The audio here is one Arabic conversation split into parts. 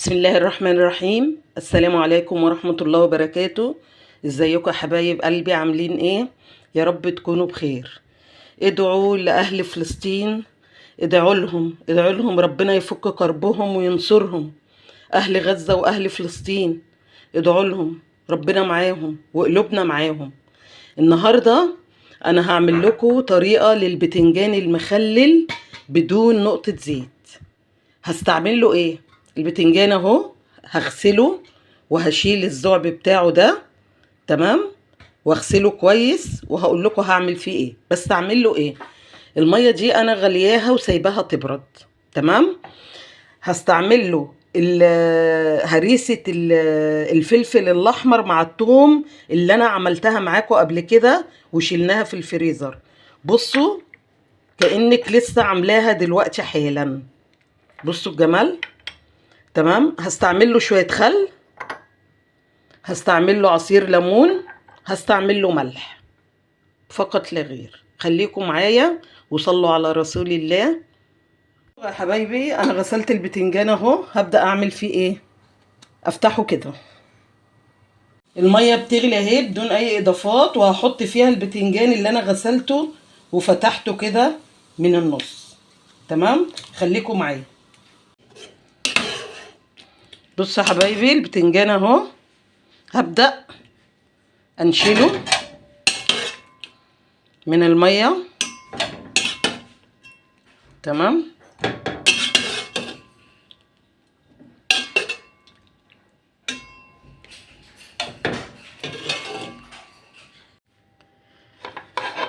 بسم الله الرحمن الرحيم. السلام عليكم ورحمة الله وبركاته. ازيكم يا حبايب قلبي، عاملين ايه؟ يا رب تكونوا بخير. ادعوا لأهل فلسطين، ادعوا لهم ربنا يفك كربهم وينصرهم. أهل غزة وأهل فلسطين ادعوا لهم، ربنا معاهم وقلوبنا معاهم. النهاردة أنا هعمل لكم طريقة للبتنجان المخلل بدون نقطة زيت. هستعمل له ايه؟ البتنجان اهو، هغسله وهشيل الزعب بتاعه ده، تمام، واغسله كويس وهقول لكم هعمل فيه ايه. بس اعمل له ايه؟ الميه دي انا غلياها وسايباها تبرد، تمام. هستعمل له هريسه الفلفل الاحمر مع الثوم اللي انا عملتها معاكم قبل كده وشيلناها في الفريزر. بصوا كأنك لسه عاملاها دلوقتي حالا. بصوا الجمال، تمام. هستعمل له شويه خل، هستعمل له عصير ليمون، هستعمل له ملح فقط لا غير. خليكم معايا وصلوا على رسول الله. يا حبايبي انا غسلت البتنجان اهو، هبدا اعمل فيه ايه. افتحه كده، الميه بتغلي اهي بدون اي اضافات، وهحط فيها البتنجان اللي انا غسلته وفتحته كده من النص، تمام. خليكم معايا. بصوا يا حبايبي البتنجان اهو، هبدأ انشله من المية، تمام.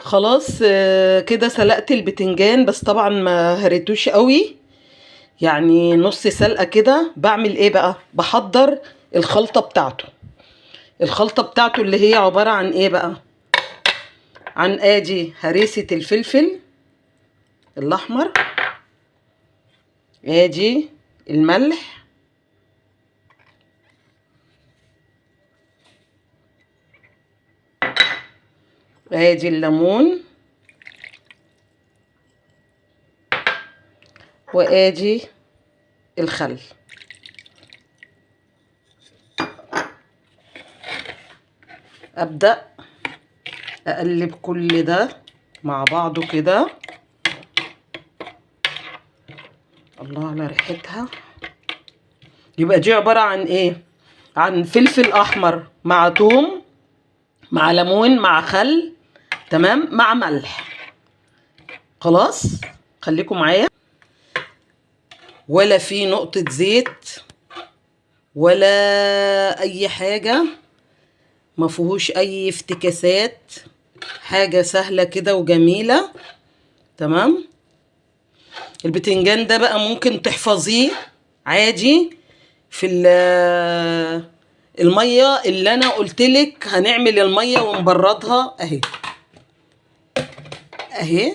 خلاص كده سلقت البتنجان، بس طبعا ما هريتوش قوي، يعني نص سلقة كده. بعمل ايه بقى؟ بحضر الخلطة بتاعته. الخلطة بتاعته اللي هي عبارة عن ايه بقى؟ عن ادي هريسة الفلفل الاحمر، ادي الملح، ادي الليمون، وادي الخل. ابدأ اقلب كل ده مع بعضه كده. الله على ريحتها. يبقى دي عبارة عن ايه؟ عن فلفل احمر مع توم مع ليمون مع خل، تمام، مع ملح. خلاص خليكم معايا. ولا في نقطة زيت ولا اي حاجة، ما فيهوش اي افتكاسات، حاجة سهلة كده وجميلة، تمام. البتنجان ده بقى ممكن تحفظيه عادي في المية اللي انا قلتلك هنعمل المية ونبردها اهي اهي.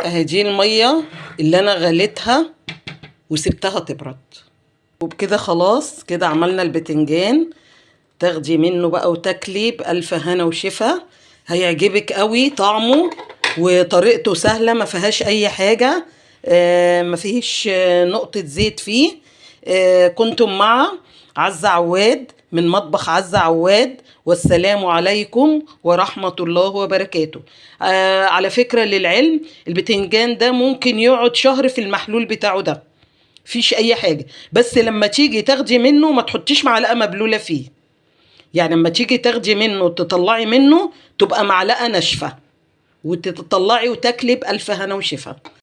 اهي دي المية اللي انا غليتها وسبتها تبرد. وبكده خلاص كده عملنا البتنجان. تاخدي منه بقى وتاكلي بألف هنا وشفا. هيعجبك قوي طعمه، وطريقته سهلة ما فيهاش اي حاجة، ما فيهش نقطة زيت فيه. كنتم مع عزة عواد من مطبخ عزة عواد، والسلام عليكم ورحمة الله وبركاته. على فكرة للعلم، البتنجان ده ممكن يقعد شهر في المحلول بتاعه ده، فيش اي حاجة. بس لما تيجي تاخدي منه ما تحطيش معلقة مبلولة فيه، يعني لما تيجي تاخدي منه تطلعي منه تبقى معلقة ناشفة، وتطلعي وتاكلي بألف هنا وشفا.